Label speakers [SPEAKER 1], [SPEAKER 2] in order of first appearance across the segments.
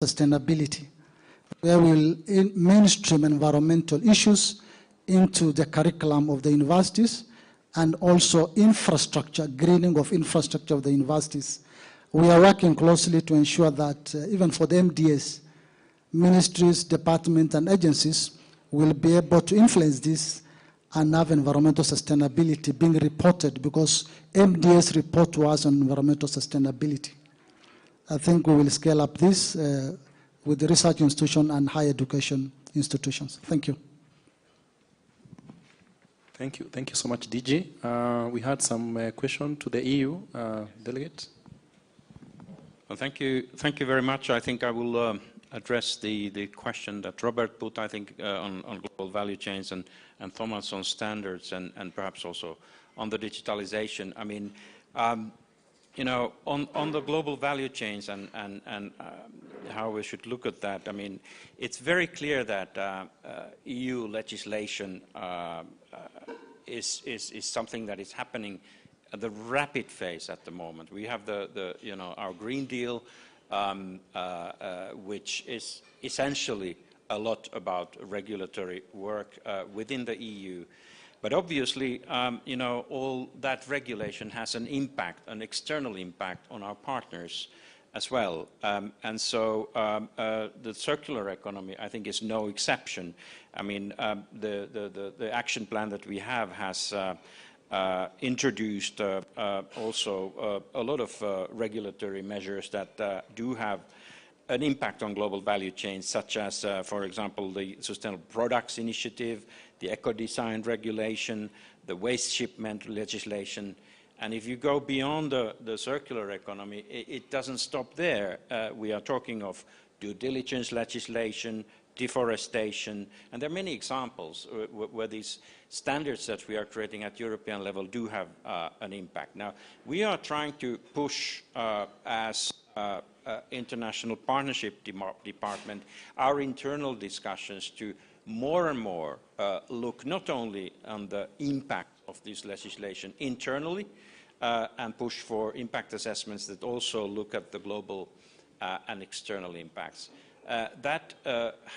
[SPEAKER 1] sustainability, where we'll mainstream environmental issues into the curriculum of the universities and also infrastructure, greening of infrastructure of the universities. We are working closely to ensure that even for the MDS, ministries, departments, and agencies will be able to influence this and have environmental sustainability being reported, because MDS report to us on environmental sustainability. I think we will scale up this with the research institution and higher education institutions. Thank you.
[SPEAKER 2] Thank you. Thank you so much, DG. We had some question to the EU delegate.
[SPEAKER 3] Well, thank you very much. I think I will address the question that Robert put, I think, on global value chains, and Thomas on standards, and perhaps also on the digitalization. I mean, you know, on the global value chains and how we should look at that, I mean, it's very clear that EU legislation is something that is happening at the rapid phase at the moment. We have you know, our Green Deal, which is essentially a lot about regulatory work within the EU. But obviously, you know, all that regulation has an impact, an external impact on our partners as well. And so the circular economy, I think, is no exception. I mean, the action plan that we have has introduced also a lot of regulatory measures that do have an impact on global value chains, such as, for example, the Sustainable Products Initiative, the eco-design regulation, the waste shipment legislation. And if you go beyond the circular economy, it doesn't stop there. We are talking of due diligence legislation, deforestation, and there are many examples where these standards that we are creating at European level do have an impact. Now, we are trying to push as International Partnership Department our internal discussions to more and more look not only on the impact of this legislation internally and push for impact assessments that also look at the global and external impacts. That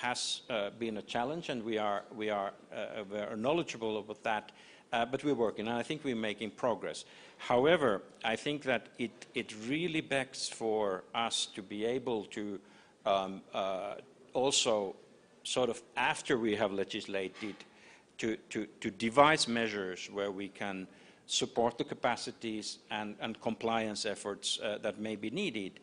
[SPEAKER 3] has been a challenge, and we are knowledgeable about that, but we're working, and I think we're making progress. However, I think that it really begs for us to be able to also sort of, after we have legislated, to devise measures where we can support the capacities and compliance efforts that may be needed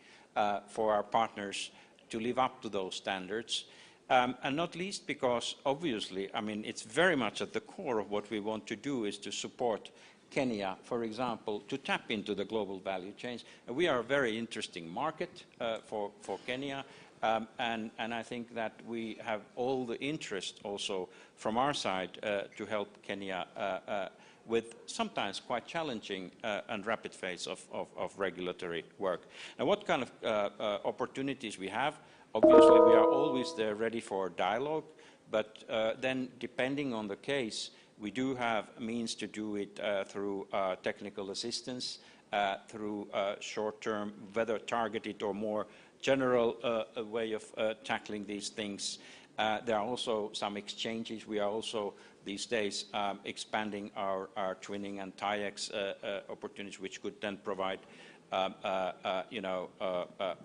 [SPEAKER 3] for our partners to live up to those standards. And not least because, obviously, I mean, it's very much at the core of what we want to do is to support Kenya, for example, to tap into the global value chains. And we are a very interesting market for Kenya, and I think that we have all the interest also from our side to help Kenya with sometimes quite challenging and rapid phase of regulatory work. Now, what kind of opportunities we have? Obviously, we are always there ready for dialogue, but then depending on the case, we do have means to do it through technical assistance, through short-term, whether targeted or more general way of tackling these things. There are also some exchanges. We are also these days expanding our twinning and TIEX opportunities, which could then provide you know,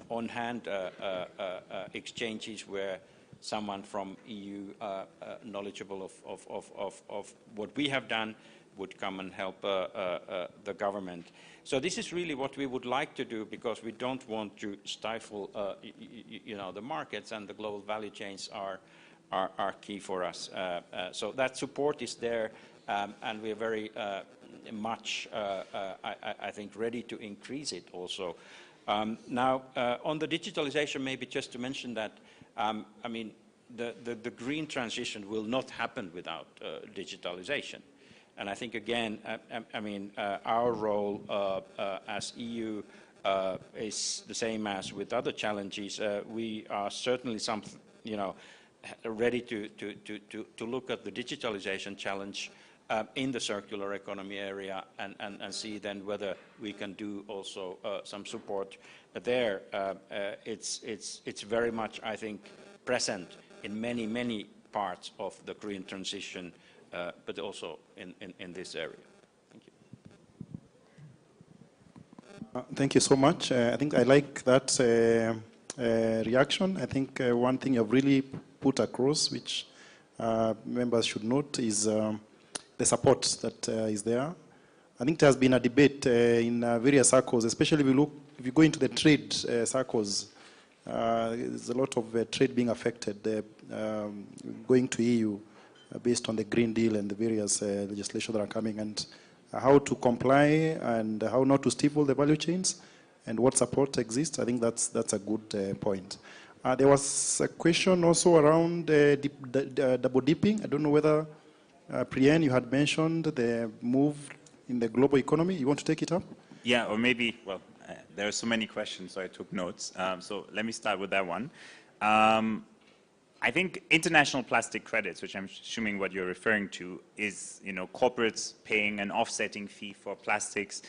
[SPEAKER 3] on-hand exchanges where someone from EU knowledgeable of what we have done would come and help the government. So this is really what we would like to do, because we don't want to stifle you know, the markets, and the global value chains are key for us. So that support is there, and we are very much, I think, ready to increase it also. Now, on the digitalization, maybe just to mention that, I mean, the green transition will not happen without digitalization. And I think, again, I mean, our role as EU is the same as with other challenges. We are certainly you know, ready to look at the digitalization challenge in the circular economy area and see then whether we can do also some support there. It's very much, I think, present in many parts of the green transition, but also in this area. Thank you.
[SPEAKER 2] Thank you so much. I think I like that reaction. I think one thing you've really put across, which members should note, is the support that is there. I think there has been a debate in various circles, especially if you go into the trade circles. There's a lot of trade being affected going to EU based on the Green Deal and the various legislation that are coming, and how to comply and how not to stifle the value chains and what support exists. I think that's a good point. There was a question also around double dipping. I don't know whether, Priyan, you had mentioned the move in the global economy. You want to take it up?
[SPEAKER 4] Yeah, or maybe, well, there are so many questions, so I took notes. So let me start with that one. I think international plastic credits, which I'm assuming what you're referring to, is corporates paying an offsetting fee for plastics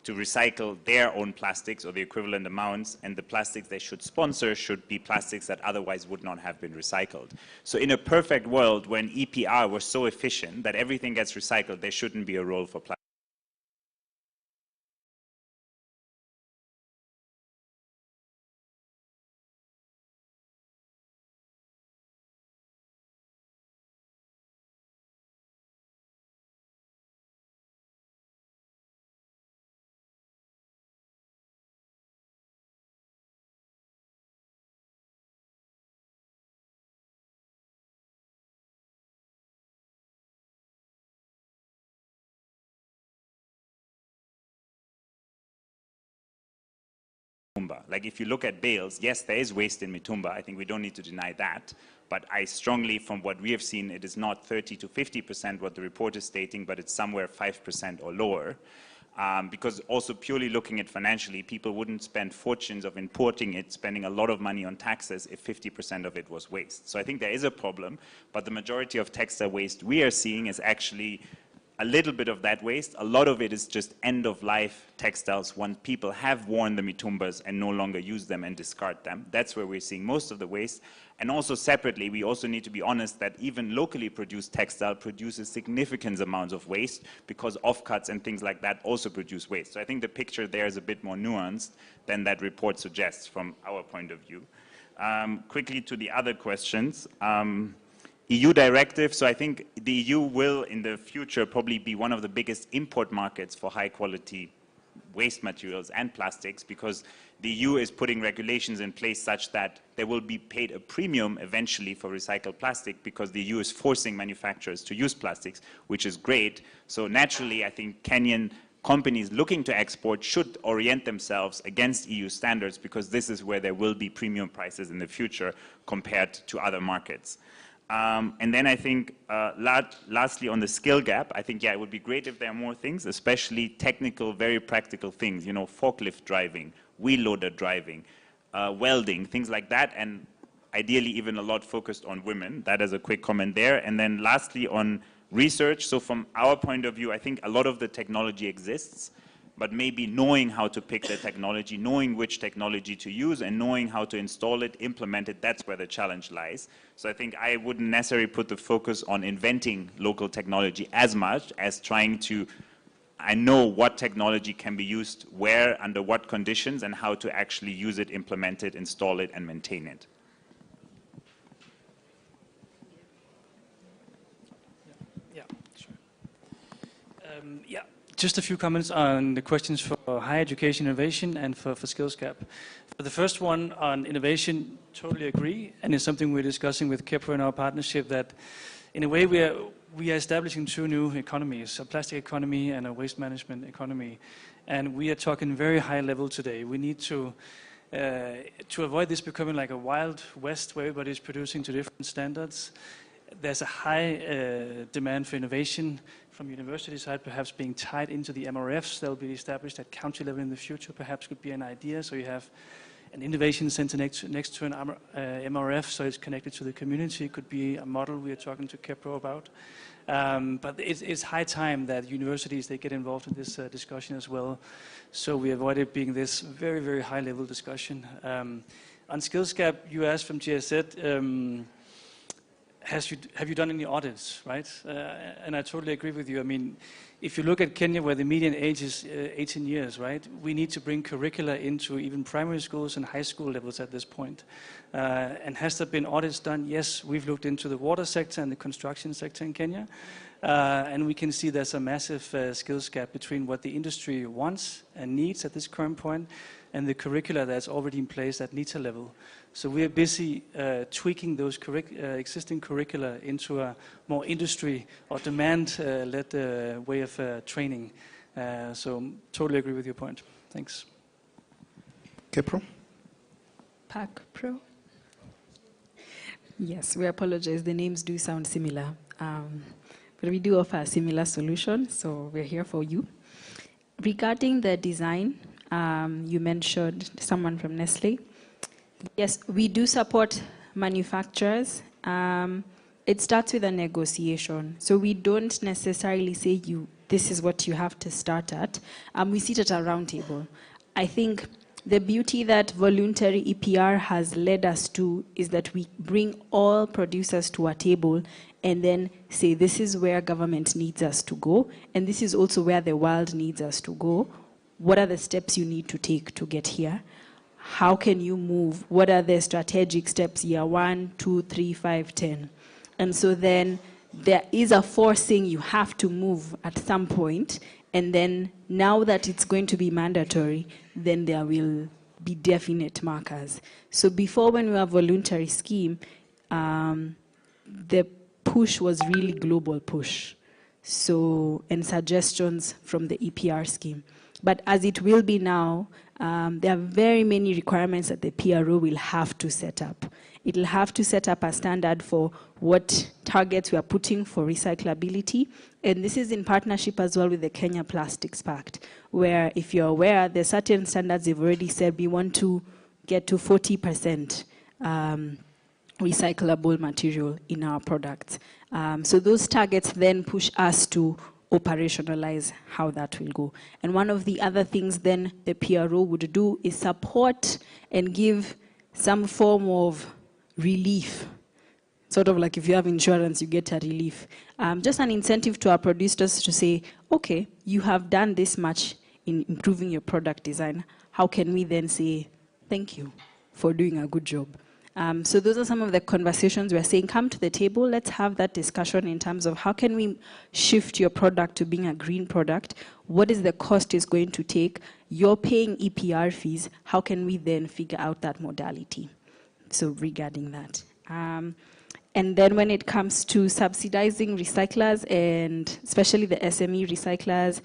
[SPEAKER 4] to recycle their own plastics or the equivalent amounts, and the plastics they should sponsor should be plastics that otherwise would not have been recycled. So in a perfect world, when EPR was so efficient that everything gets recycled, there shouldn't be a role for plastic. Like if you look at bales, yes, there is waste in Mitumba. I think we don't need to deny that. But I strongly, from what we have seen, it is not 30 to 50% what the report is stating, but it's somewhere 5% or lower. Because also purely looking at financially, people wouldn't spend fortunes of importing it, spending a lot of money on taxes if 50% of it was waste. So I think there is a problem, but the majority of textile waste we are seeing is actually a little bit of that waste. A lot of it is just end-of-life textiles when people have worn the mitumbas and no longer use them and discard them. That's where we're seeing most of the waste. And also separately, we also need to be honest that even locally produced textile produces significant amounts of waste because offcuts and things like that also produce waste. So I think the picture there is a bit more nuanced than that report suggests from our point of view. Quickly to the other questions. EU directive, so I think the EU will in the future probably be one of the biggest import markets for high quality waste materials and plastics, because the EU is putting regulations in place such that there will be paid a premium eventually for recycled plastic, because the EU is forcing manufacturers to use plastics, which is great. So naturally, I think Kenyan companies looking to export should orient themselves against EU standards, because this is where there will be premium prices in the future compared to other markets. And then I think, lastly, on the skill gap, I think, yeah, it would be great if there are more things, especially technical, very practical things, forklift driving, wheel loader driving, welding, things like that, and ideally even a lot focused on women. That is a quick comment there. And then lastly, on research, so from our point of view, I think a lot of the technology exists, but maybe knowing how to pick the technology, knowing which technology to use, and knowing how to install it, implement it, that's where the challenge lies. So I think I wouldn't necessarily put the focus on inventing local technology as much as trying to, I know what technology can be used where, under what conditions, and how to actually use it, implement it, install it, and maintain it.
[SPEAKER 5] Yeah, sure. Yeah. Just a few comments on the questions for higher education innovation and for skills gap. For the first one on innovation, totally agree, and it's something we're discussing with Kepler in our partnership, that in a way we are establishing two new economies, a plastic economy and a waste management economy, and we are talking very high level today. We need to avoid this becoming like a wild west where everybody is producing to different standards. There's a high demand for innovation from university side, perhaps being tied into the MRFs that will be established at county level in the future, perhaps could be an idea. So you have an innovation center next to an MRF, so it's connected to the community. It could be a model we are talking to Kepro about. But it's high time that universities, they get involved in this discussion as well, so we avoid it being this very, very high-level discussion. On Skills Gap, you asked from GSZ, have you done any audits, right? And I totally agree with you. I mean, if you look at Kenya, where the median age is 18 years, right? We need to bring curricula into even primary schools and high school levels at this point. And has there been audits done? Yes, we've looked into the water sector and the construction sector in Kenya. And we can see there's a massive skills gap between what the industry wants and needs at this current point and the curricula that's already in place at NITA level. So we are busy tweaking those existing curricula into a more industry or demand-led way of training. So totally agree with your point. Thanks.
[SPEAKER 2] Kepro?
[SPEAKER 6] PAC Pro? Yes, we apologize. The names do sound similar. But we do offer a similar solution, so we're here for you. Regarding the design, you mentioned someone from Nestle. Yes, we do support manufacturers. It starts with a negotiation. So we don't necessarily say this is what you have to start at. We sit at a round table. I think the beauty that voluntary EPR has led us to is that we bring all producers to a table and then say this is where government needs us to go, and this is also where the world needs us to go. What are the steps you need to take to get here? How can you move? What are the strategic steps, year 1, 2, 3, 5, 10? And so then there is a forcing you have to move at some point, and then now that it's going to be mandatory, then there will be definite markers. So before, when we have voluntary scheme, the push was really global push. So, and suggestions from the EPR scheme. But as it will be now, there are very many requirements that the PRO will have to set up. It will have to set up a standard for what targets we are putting for recyclability. And this is in partnership as well with the Kenya Plastics Pact, where, if you're aware, there are certain standards they've already said we want to get to 40% recyclable material in our products. So those targets then push us to operationalize how that will go. And one of the other things then the PRO would do is support and give some form of relief. Sort of like if you have insurance, you get a relief. Just an incentive to our producers to say, okay, you have done this much in improving your product design. How can we then say, thank you for doing a good job? So those are some of the conversations we're saying, come to the table, let's have that discussion in terms of how can we shift your product to being a green product? What is the cost it's going to take? You're paying EPR fees, how can we then figure out that modality? So regarding that. And then when it comes to subsidizing recyclers, and especially the SME recyclers,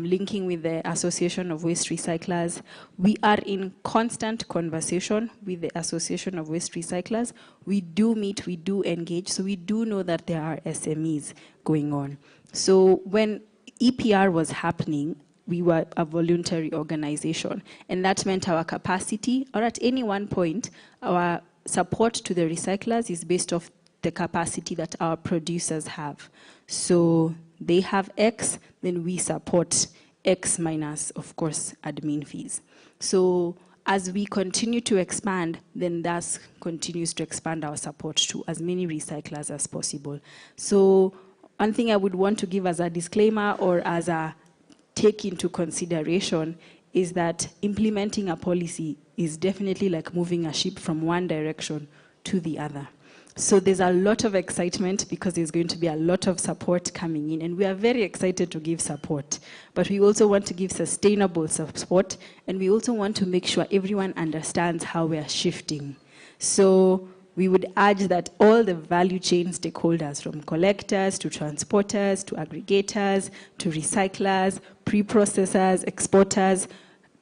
[SPEAKER 6] linking with the Association of Waste Recyclers, we are in constant conversation with the Association of Waste Recyclers. We do meet, we do engage, so we do know that there are SMEs going on. So when EPR was happening, we were a voluntary organization, and that meant our capacity, or at any one point, our support to the recyclers is based off the capacity that our producers have. So they have X, then we support X minus, of course, admin fees. So as we continue to expand, then that continues to expand our support to as many recyclers as possible. So one thing I would want to give as a disclaimer or as a take into consideration is that implementing a policy is definitely like moving a ship from one direction to the other. So there's a lot of excitement because there's going to be a lot of support coming in, and we are very excited to give support. But we also want to give sustainable support, and we also want to make sure everyone understands how we are shifting. So we would urge that all the value chain stakeholders, from collectors to transporters to aggregators to recyclers, pre-processors, exporters,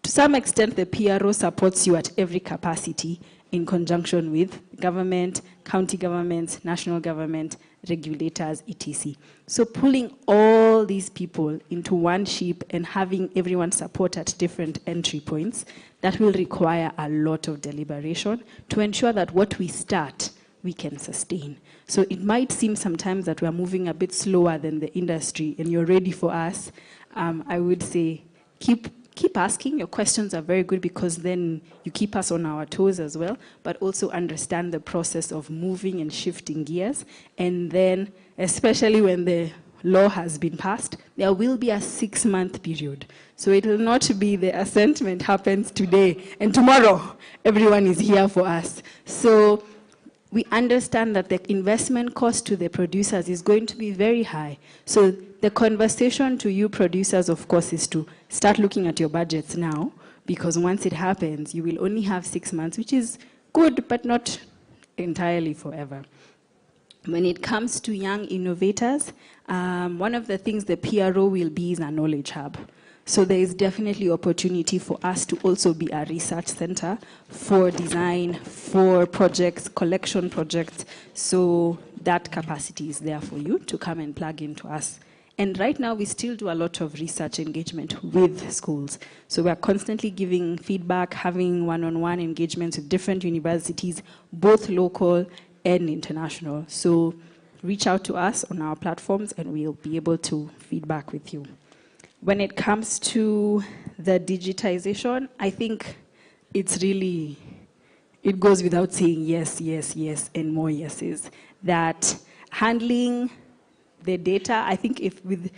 [SPEAKER 6] to some extent the PRO supports you at every capacity, in conjunction with government, county governments, national government, regulators, etc. So pulling all these people into one ship and having everyone support at different entry points, that will require a lot of deliberation to ensure that what we start, we can sustain. So it might seem sometimes that we're moving a bit slower than the industry and you're ready for us. I would say keep asking. Your questions are very good because then you keep us on our toes as well, but also understand the process of moving and shifting gears. And then, especially when the law has been passed, there will be a 6-month period. So it will not be the assentment happens today and tomorrow everyone is here for us. So we understand that the investment cost to the producers is going to be very high. So the conversation to you producers, of course, is to start looking at your budgets now, because once it happens, you will only have 6 months, which is good, but not entirely forever. When it comes to young innovators, one of the things the PRO will be is a knowledge hub. So there is definitely opportunity for us to also be a research center for design, for projects, collection projects. So that capacity is there for you to come and plug into us. And right now, we still do a lot of research engagement with schools. So we're constantly giving feedback, having one-on-one engagements with different universities, both local and international. So reach out to us on our platforms and we'll be able to feedback with you. When it comes to the digitization, I think it's really, it goes without saying yes, yes, yes, and more yeses. That handling the data, I think if with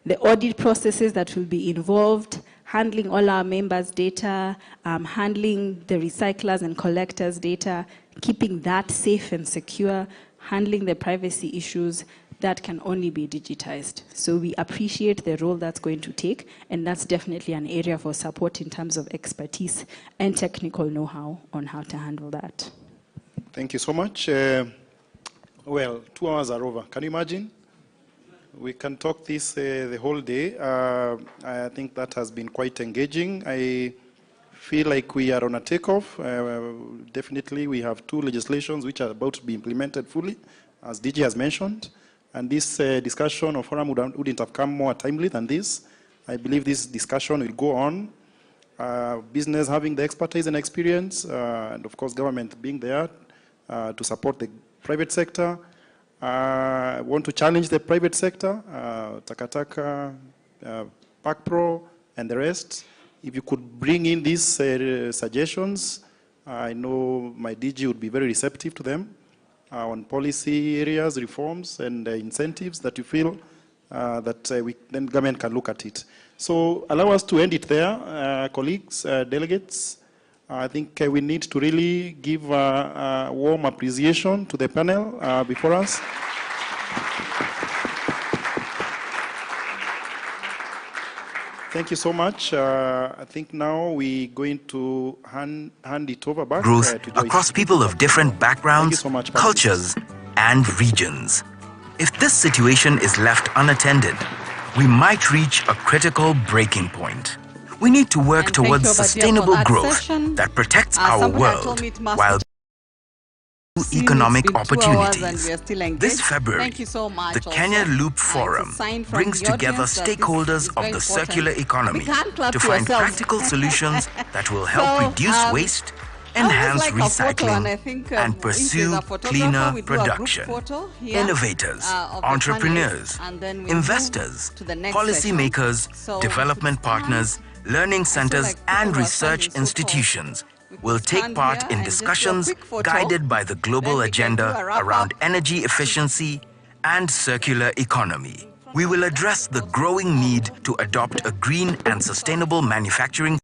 [SPEAKER 6] the audit processes that will be involved, handling all our members' data, handling the recyclers and collectors' data, keeping that safe and secure, handling the privacy issues, that can only be digitized. So we appreciate the role that's going to take, and that's definitely an area for support in terms of expertise and technical know-how on how to handle that.
[SPEAKER 2] Thank you so much. Well, 2 hours are over. Can you imagine? We can talk this the whole day. I think that has been quite engaging. I feel like we are on a takeoff. Definitely, we have 2 legislations which are about to be implemented fully, as DG has mentioned. And this discussion or forum wouldn't have come more timely than this. I believe this discussion will go on. Business having the expertise and experience, and of course government being there to support the private sector. I want to challenge the private sector, Takataka, PACPRO, and the rest. If you could bring in these suggestions, I know my DG would be very receptive to them. On policy areas, reforms, and incentives that you feel that then government can look at it. So allow us to end it there, colleagues, delegates. I think we need to really give a warm appreciation to the panel before us. Thank you so much. I think now we're going to hand it over back
[SPEAKER 7] growth
[SPEAKER 2] to Joyce.
[SPEAKER 7] across people of different backgrounds,
[SPEAKER 2] so much,
[SPEAKER 7] cultures, and regions. If this situation is left unattended, we might reach a critical breaking point. We need to work towards sustainable growth that protects our world while economic opportunities. This February, the Kenya Loop Forum brings together stakeholders of the circular economy to find practical solutions that will help reduce waste, enhance recycling, and pursue cleaner production. Innovators, entrepreneurs, investors, policymakers, development partners, learning centers, and research institutions will take part in discussions guided by the global agenda around energy efficiency and circular economy. We will address the growing need to adopt a green and sustainable manufacturing